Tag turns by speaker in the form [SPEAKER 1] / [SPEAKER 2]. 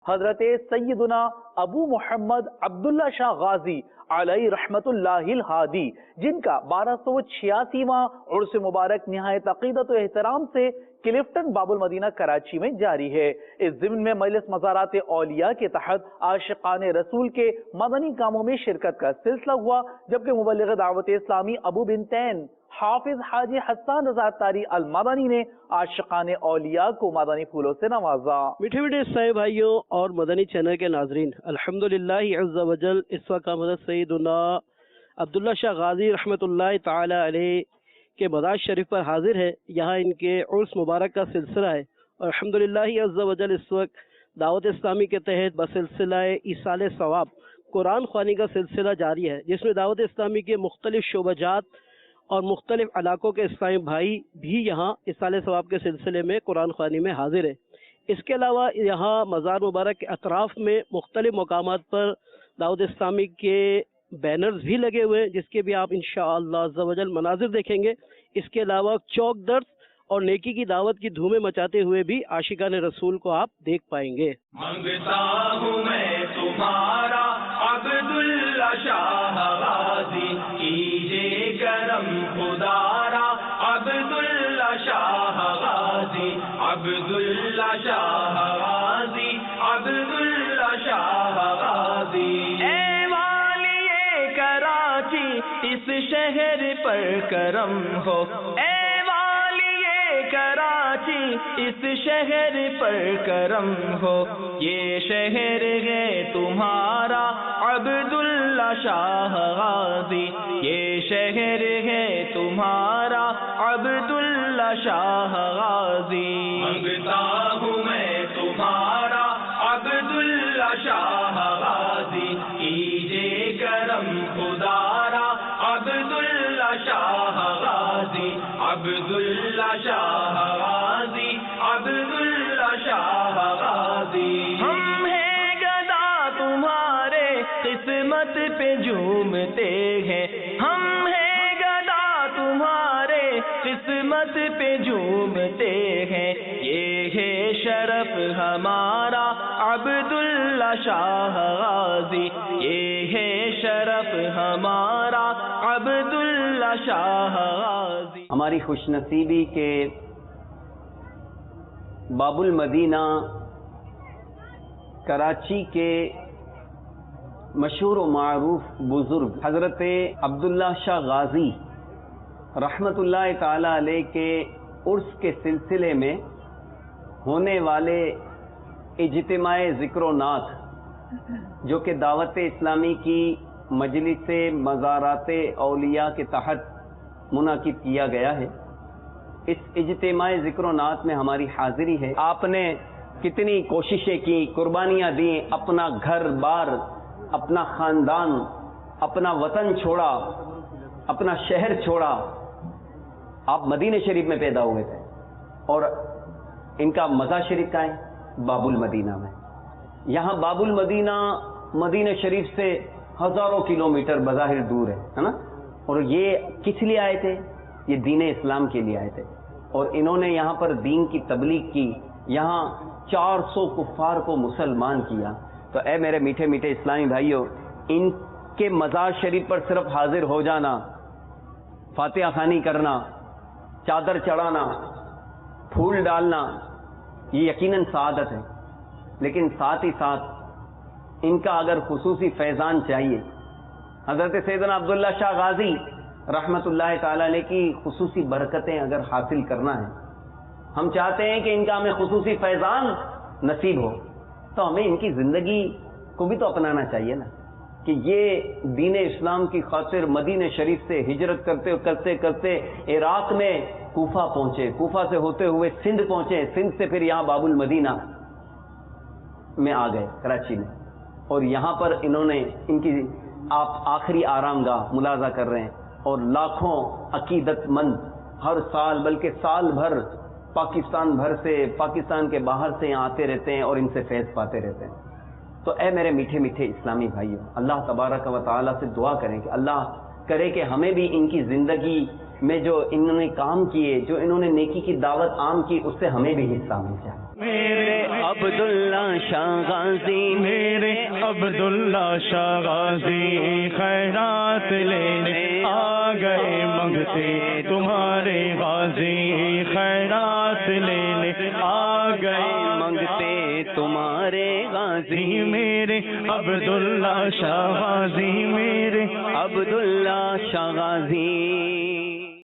[SPEAKER 1] حضرت سیدنا ابو محمد عبداللہ شاہ غازی علیہ رحمت اللہ الہادی، جن کا 1286واں عرس مبارک نہایت عقیدت و احترام سے کلفٹن باب المدینہ کراچی میں جاری ہے۔ اس ضمن میں مجلس مزارات اولیاء کے تحت عاشقان رسول کے مدنی کاموں میں شرکت کا سلسلہ ہوا، جبکہ مبلغ دعوت اسلامی ابو بنتین حافظ حاجی حسان رضا اتاری المدنی نے عاشقان اولیاء کو مدنی پھولوں سے نوازا۔
[SPEAKER 2] میٹھے میٹھے اسلامی بھائیوں اور مدنی چینل کے ناظرین، الحمدللہ عز و جل اس وقت حضرت سیدنا عبداللہ شاہ غازی رحمۃ اللہ تعالی علیہ کے مزار شریف پر حاضر ہے۔ یہاں ان کے عرس مبارک کا سلسلہ ہے اور الحمدللہ عز و جل اس وقت دعوت اسلامی کے تحت بسلسلہ ایصال ثواب قرآن خوانی کا سلسلہ جاری ہے، جس میں دعوت اسلامی کے مختلف شعبجات اور مختلف علاقوں کے اسلامی بھائی بھی یہاں ایصال ثواب کے سلسلے میں قرآن خوانی میں حاضر ہے۔ اس کے علاوہ یہاں مزار مبارک کے اطراف میں مختلف مقامات پر دعوت اسلامی کے بینرز بھی لگے ہوئے ہیں، جس کے بھی آپ انشاءاللہ عز و جل مناظر دیکھیں گے۔ اس کے علاوہ چوک درس اور نیکی کی دعوت کی دھومیں مچاتے ہوئے بھی عاشقان رسول کو آپ دیکھ پائیں گے۔
[SPEAKER 3] منگتا ہوں میں تمہارا عبداللہ شاہ غازی، کیجے کرم خدارا عبداللہ شاہ غازی، عبداللہ شاہ غازی، عبداللہ شاہ غازی۔ اے والی کراچی اس شہر پر کرم ہو، اے والی کراچی اس شہر پر کرم ہو، یہ شہر ہے تمہارا عبداللہ شاہ غازی، یہ شہر ہے تمہارا عبداللہ شاہ غازی۔ منگتا ہوں میں تمہارا عبداللہ شاہ غازی، کیجے کرم خدارا عبداللہ شاہ غازی، عبداللہ شاہ غازی، عبداللہ شاہ غازی۔ ہم ہیں گدا تمہارے قسمت پہ جھومتے ہیں، ہم ہیں گدا تمہارے قسمت پہ جھومتے ہیں، یہ ہے شرف ہمارا عبداللہ شاہ غازی، یہ ہے شرف ہمارا عبداللہ شاہ غازی۔
[SPEAKER 4] ہماری خوش نصیبی کے باب المدینہ کراچی کے مشہور و معروف بزرگ حضرت عبداللہ شاہ غازی رحمت اللہ تعالی علیہ کے عرس کے سلسلے میں ہونے والے اجتماع ذکر و نعت، جو کہ دعوت اسلامی کی مجلس مزارات اولیاء کے تحت منعقد کیا گیا ہے، اس اجتماع ذکر و نعت میں ہماری حاضری ہے۔ آپ نے کتنی کوششیں کی، قربانیاں دیں، اپنا گھر بار، اپنا خاندان، اپنا وطن چھوڑا، اپنا شہر چھوڑا، آپ مدینہ شریف میں پیدا ہوئے تھے اور ان کا مزار شریف کا ہے باب المدینہ میں۔ یہاں باب المدینہ مدینہ شریف سے ہزاروں کلومیٹر بظاہر دور ہے نا، اور یہ کس لیے آئے تھے؟ یہ دین اسلام کے لیے آئے تھے، اور انہوں نے یہاں پر دین کی تبلیغ کی، یہاں 400 کفار کو مسلمان کیا۔ تو اے میرے میٹھے میٹھے اسلامی بھائیوں، ان کے مزار شریف پر صرف حاضر ہو جانا، فاتحہ خوانی کرنا، چادر چڑھانا، پھول ڈالنا، یہ یقیناً سعادت ہے، لیکن ساتھ ہی ساتھ ان کا اگر خصوصی فیضان چاہیے، حضرت سیدنا عبداللہ شاہ غازی رحمت اللہ تعالی علیہ کی خصوصی برکتیں اگر حاصل کرنا ہے، ہم چاہتے ہیں کہ ان کا ہمیں خصوصی فیضان نصیب ہو، تو ہمیں ان کی زندگی کو بھی تو اپنانا چاہیے نا، کہ یہ دین اسلام کی خاطر مدینہ شریف سے ہجرت کرتے کرتے عراق میں کوفہ پہنچے، کوفہ سے ہوتے ہوئے سندھ پہنچے، سندھ سے پھر یہاں باب المدینہ میں آ گئے کراچی میں، اور یہاں پر انہوں نے ان کی آپ آخری آرام گاہ ملاحظہ کر رہے ہیں، اور لاکھوں عقیدت مند ہر سال بلکہ سال بھر پاکستان بھر سے، پاکستان کے باہر سے یہاں آتے رہتے ہیں اور ان سے فیض پاتے رہتے ہیں۔ تو اے میرے میٹھے میٹھے اسلامی بھائیوں، اللہ تبارک و تعالیٰ سے دعا کریں کہ اللہ کرے کہ ہمیں بھی ان کی زندگی میں جو انہوں نے کام کیے، جو انہوں نے نیکی کی دعوت عام کی، اس سے ہمیں بھی حصہ مل جائے۔ میرے عبداللہ شاہ غازی
[SPEAKER 5] میرے عبداللہ شاہ غازی خیرات لینے آ گئے منگتے تمہارے غازی خیرات لینے آ گئے
[SPEAKER 4] منگتے تمہارے غازی
[SPEAKER 5] میرے عبداللہ شاہ غازی میرے
[SPEAKER 4] عبداللہ شاہ غازی